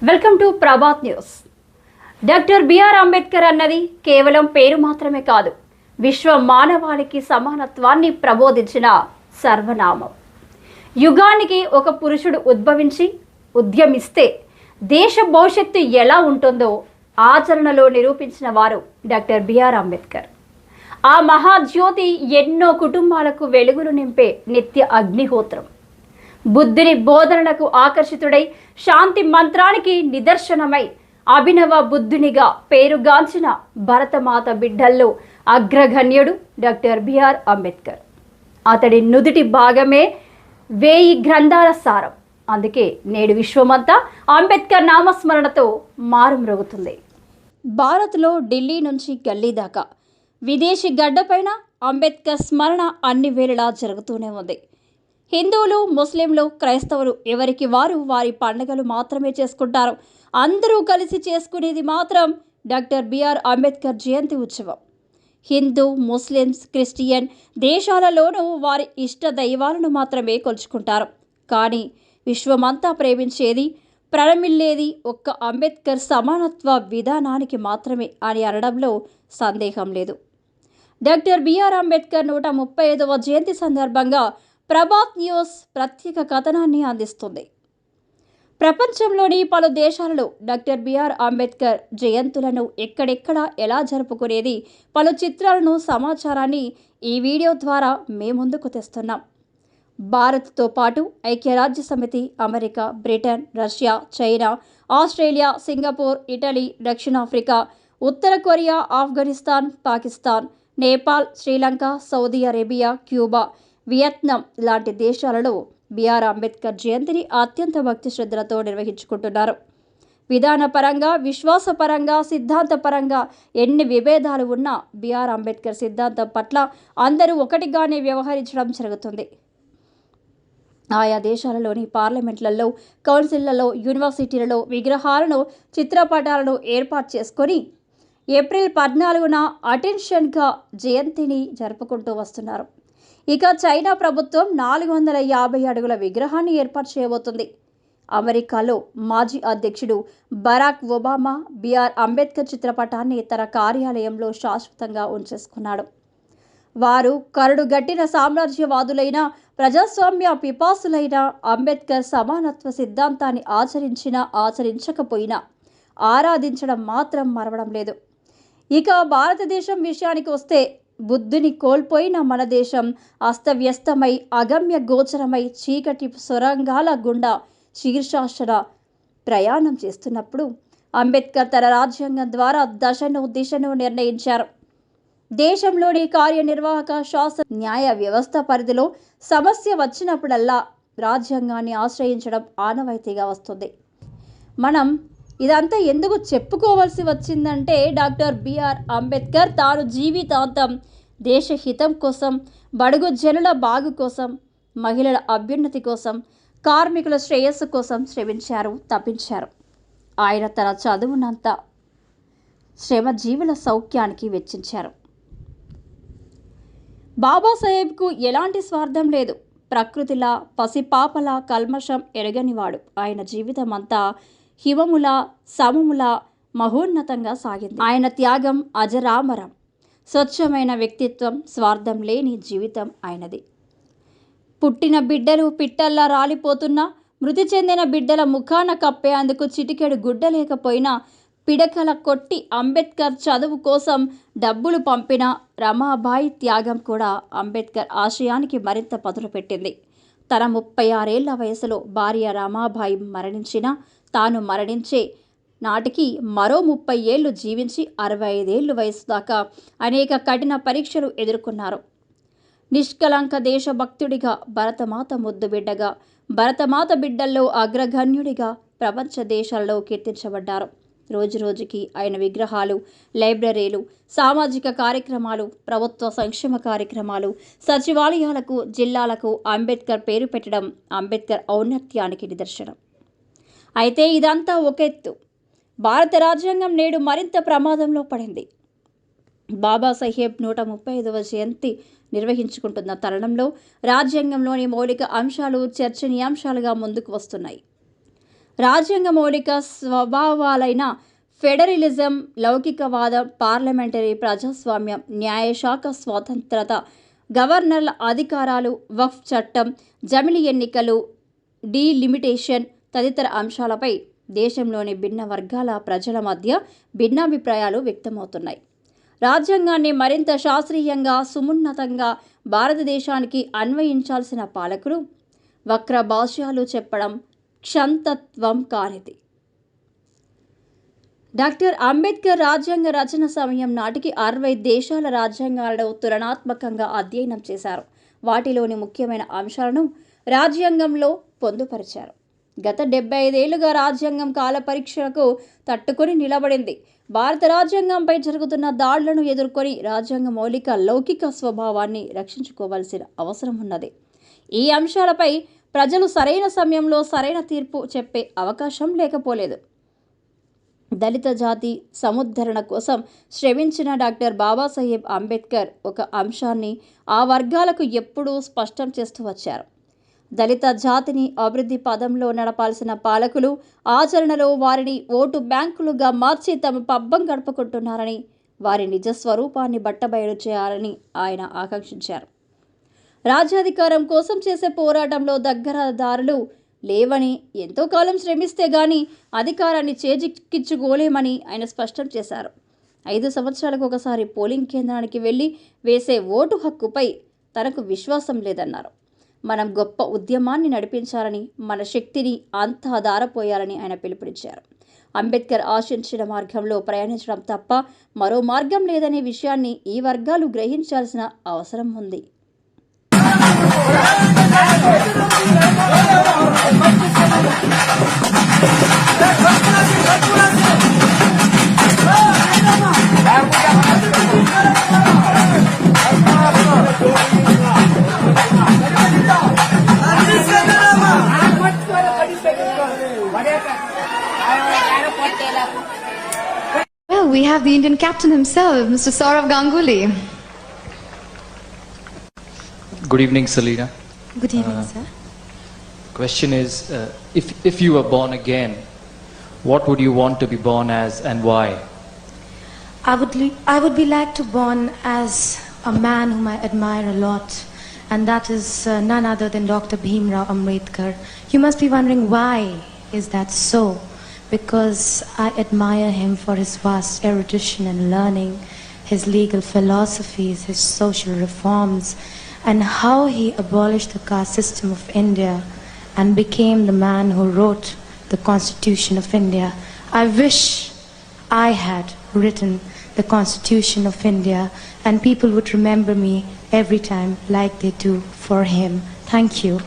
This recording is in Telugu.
Welcome to Prabhat news. Doctor BR Ambedkar అన్నది కేవలం పేరు మాత్రమే కాదు, విశ్వ మానవాళికి సమానత్వాన్ని ప్రబోధించిన సర్వనామం. యుగానికి ఒక పురుషుడు ఉద్భవించి ఉద్యమిస్తే దేశ భవిష్యత్తు ఎలా ఉంటుందో ఆచరణలో నిరూపించిన వారు డాక్టర్ బిఆర్ అంబేద్కర్. ఆ మహాజ్యోతి ఎన్నో కుటుంబాలకు వెలుగులు నింపే నిత్య అగ్నిహోత్రం. బుద్ధుని బోధనలకు ఆకర్షితుడై శాంతి మంత్రానికి నిదర్శనమై అభినవ బుద్ధునిగా పేరుగాంచిన భరతమాత బిడ్డల్లో అగ్రగణ్యుడు డాక్టర్ బిఆర్ అంబేద్కర్. అతడి నుదుటి భాగమే 1000 గ్రంథాల సారం. అందుకే నేడు విశ్వమంతా అంబేద్కర్ నామస్మరణతో మారుమ్రోగుతుంది. భారత్లో ఢిల్లీ నుంచి గల్లీ దాకా విదేశీ గడ్డపైన అంబేద్కర్ స్మరణ అన్ని వేళలా జరుగుతూనే ఉంది. హిందువులు, ముస్లింలు, క్రైస్తవులు ఎవరికి వారు వారి పండుగలు మాత్రమే చేసుకుంటారు. అందరూ కలిసి చేసుకునేది మాత్రం డాక్టర్ బిఆర్ అంబేద్కర్ జయంతి ఉత్సవం. హిందూ, ముస్లిమ్స్, క్రిస్టియన్ దేశాలలోనూ వారి ఇష్ట దైవాలను మాత్రమే కొలుచుకుంటారు. కానీ విశ్వమంతా ప్రేమించేది, ప్రణమిల్లేది ఒక్క అంబేద్కర్ సమానత్వ విధానానికి మాత్రమే అని అనడంలో సందేహం లేదు. డాక్టర్ బిఆర్ అంబేద్కర్ 135వ జయంతి సందర్భంగా ప్రభాత్ న్యూస్ ప్రత్యేక కథనాన్ని అందిస్తుంది. ప్రపంచంలోని పలు దేశాలలో డాక్టర్ బిఆర్ అంబేద్కర్ జయంతులను ఎక్కడెక్కడ ఎలా జరుపుకునేది పలు చిత్రాలను, సమాచారాన్ని ఈ వీడియో ద్వారా మేము ముందుకు తెస్తున్నాం. భారత్తో పాటు ఐక్యరాజ్య సమితి, America, Britain, Russia, China, Australia, Singapore, Italy, దక్షిణాఫ్రికా, ఉత్తర Korea, Afghanistan, Pakistan, Nepal, Sri Lanka, Saudi Arabia, Cuba, Vietnam లాంటి దేశాలలో బిఆర్ అంబేద్కర్ జయంతిని అత్యంత భక్తి శ్రద్ధలతో నిర్వహించుకుంటున్నారు. విధానపరంగా, విశ్వాసపరంగా, సిద్ధాంతపరంగా ఎన్ని విభేదాలు ఉన్నా బిఆర్ అంబేద్కర్ సిద్ధాంతం పట్ల అందరూ ఒకటిగానే వ్యవహరించడం జరుగుతుంది. ఆయా దేశాలలోని పార్లమెంట్లలో, కౌన్సిళ్లలో, యూనివర్సిటీలలో విగ్రహాలను, చిత్రపటాలను ఏర్పాటు చేసుకొని ఏప్రిల్ 14న అటెన్షన్గా జయంతిని జరుపుకుంటూ వస్తున్నారు. ఇక చైనా ప్రభుత్వం 450 అడుగుల విగ్రహాన్ని ఏర్పాటు చేయబోతుంది. అమెరికాలో మాజీ అధ్యక్షుడు బరాక్ ఒబామా బిఆర్ అంబేద్కర్ చిత్రపటాన్ని తన కార్యాలయంలో శాశ్వతంగా ఉంచేసుకున్నాడు. వారు కరుడుగట్టిన సామ్రాజ్యవాదులైన, ప్రజాస్వామ్య పిపాసులైన, అంబేద్కర్ సమానత్వ సిద్ధాంతాన్ని ఆచరించినా ఆచరించకపోయినా ఆరాధించడం మాత్రం మరవడం లేదు. ఇక భారతదేశం విషయానికి వస్తే బుద్ధుని కోల్పోయిన మన దేశం అస్తవ్యస్తమై, అగమ్య గోచరమై, చీకటి సొరంగాల గుండా శీర్షాసన ప్రయాణం చేస్తున్నప్పుడు అంబేద్కర్ తన రాజ్యాంగం ద్వారా దశను, దిశను నిర్ణయించారు. దేశంలోని కార్యనిర్వాహక, శాసన, న్యాయ వ్యవస్థ పరిధిలో సమస్య వచ్చినప్పుడల్లా రాజ్యాంగాన్ని ఆశ్రయించడం ఆనవాయితీగా వస్తుంది. మనం ఇదంతా ఎందుకు చెప్పుకోవాల్సి వచ్చిందంటే డాక్టర్ బిఆర్ అంబేద్కర్ తాను జీవితాంతం దేశహితం కోసం, బడుగు జనుల బాగు కోసం, మహిళల అభ్యున్నతి కోసం, కార్మికుల శ్రేయస్సు కోసం శ్రమించారు, తప్పించారు. ఆయన తన చదువునంతా శ్రమజీవుల సౌఖ్యానికి వెచ్చించారు. బాబాసాహెబ్కు ఎలాంటి స్వార్థం లేదు. ప్రకృతిలా, పసిపాపలా కల్మషం ఎరగనివాడు. ఆయన జీవితం అంతా హిమముల, సమముల మహోన్నతంగా సాగింది. ఆయన త్యాగం అజరామరం. స్వచ్ఛమైన వ్యక్తిత్వం, స్వార్థం లేని జీవితం ఆయనది. పుట్టిన బిడ్డలు పిట్టల్లా రాలిపోతున్నా, మృతి చెందిన బిడ్డల ముఖాన కప్పేందుకు చిటికెడు గుడ్డ లేకపోయినా పిడకల కొట్టి అంబేద్కర్ చదువు కోసం డబ్బులు పంపిన రమాబాయి త్యాగం కూడా అంబేద్కర్ ఆశయానికి మరింత పదును పెట్టింది. తన 36 ఏళ్ల వయసులో భార్య రమాబాయి మరణించినా తాను మరణించే నాటికి మరో 30 ఏళ్లు జీవించి 65 ఏళ్ల వయసు దాకా అనేక కఠిన పరీక్షలు ఎదుర్కొన్నారు. నిష్కలంక దేశభక్తుడిగా, భరతమాత ముద్దు బిడ్డగా, భరతమాత బిడ్డల్లో అగ్రగణ్యుడిగా ప్రపంచ దేశాలలో కీర్తించబడ్డారు. రోజురోజుకి ఆయన విగ్రహాలు, లైబ్రరీలు, సామాజిక కార్యక్రమాలు, ప్రభుత్వ సంక్షేమ కార్యక్రమాలు, సచివాలయాలకు, జిల్లాలకు అంబేద్కర్ పేరు పెట్టడం అంబేద్కర్ ఔన్నత్యానికి నిదర్శనం. అయితే ఇదంతా ఒక ఎత్తు. భారత రాజ్యాంగం నేడు మరింత ప్రమాదంలో పడింది. బాబాసాహెబ్ 135వ జయంతి నిర్వహించుకుంటున్న తరుణంలో రాజ్యాంగంలోని మౌలిక అంశాలు చర్చనీయాంశాలుగా ముందుకు వస్తున్నాయి. రాజ్యాంగ మౌలిక స్వభావాలైన ఫెడరలిజం, లౌకికవాదం, పార్లమెంటరీ ప్రజాస్వామ్యం, న్యాయశాఖ స్వతంత్రత, గవర్నర్ల అధికారాలు, వక్ఫ్ చట్టం, జమిలి ఎన్నికలు, డీలిమిటేషన్ తదితర అంశాలపై దేశంలోని భిన్న వర్గాల ప్రజల మధ్య భిన్నాభిప్రాయాలు వ్యక్తమవుతున్నాయి. రాజ్యాంగాన్ని మరింత శాస్త్రీయంగా, సమున్నతంగా భారతదేశానికి అన్వయించాల్సిన పాలకులు వక్ర భాష్యాలు చెప్పడం క్షంతత్వం కానిది. డాక్టర్ అంబేద్కర్ రాజ్యాంగ రచన సమయం నాటికి 60 దేశాల రాజ్యాంగాలను తులనాత్మకంగా అధ్యయనం చేశారు. వాటిలోని ముఖ్యమైన అంశాలను రాజ్యాంగంలో పొందుపరిచారు. గత 75 ఏళ్లుగా రాజ్యాంగం కాల పరీక్షలకు తట్టుకొని నిలబడింది. భారత రాజ్యాంగంపై జరుగుతున్న దాడులను ఎదుర్కొని రాజ్యాంగ మౌలిక లౌకిక స్వభావాన్ని రక్షించుకోవాల్సిన అవసరం ఉన్నది. ఈ అంశాలపై ప్రజలు సరైన సమయంలో సరైన తీర్పు చెప్పే అవకాశం లేకపోలేదు. దళిత జాతి సముద్ధరణ కోసం శ్రమించిన డాక్టర్ బాబాసాహెబ్ అంబేద్కర్ ఒక అంశాన్ని ఆ వర్గాలకు ఎప్పుడూ స్పష్టం చేస్తూ వచ్చారు. దళిత జాతిని అభివృద్ధి పదంలో నడపాల్సిన పాలకులు ఆచరణలో వారిని ఓటు బ్యాంకులుగా మార్చి తమ పబ్బం గడుపుకుంటున్నారని, వారి నిజ స్వరూపాన్ని బట్టబయలు చేయాలని ఆయన ఆకాంక్షించారు. రాజ్యాధికారం కోసం చేసే పోరాటంలో దగ్గరదారులు లేవని, ఎంతో కాలం శ్రమిస్తే గాని అధికారాన్ని చేజిక్కించుకోలేమని ఆయన స్పష్టం చేశారు. 5 సంవత్సరాలకు ఒకసారి పోలింగ్ కేంద్రానికి వెళ్లి వేసే ఓటు హక్కుపై తనకు విశ్వాసం లేదన్నారు. మనం గొప్ప ఉద్యమాన్ని నడిపించాలని, మన శక్తిని అంతా ధారపోయాలని ఆయన పిలుపునిచ్చారు. అంబేద్కర్ ఆశించిన మార్గంలో ప్రయాణించడం తప్ప మరో మార్గం లేదనే విషయాన్ని ఈ వర్గాలు గ్రహించాల్సిన అవసరం ఉంది. Well, we have the Indian captain himself, Mr. Saurav Ganguly. Good evening, Selina. Good evening, sir. Question is, if you were born again, what would you want to be born as and why? I would be like to born as a man whom I admire a lot, and that is none other than Dr. Bhimrao Ambedkar. You must be wondering why is that so? Because I admire him for his vast erudition and learning, his legal philosophies, his social reforms, and how he abolished the caste system of India and became the man who wrote the Constitution of India. I wish I had written the Constitution of India and people would remember me every time like they do for him. Thank you.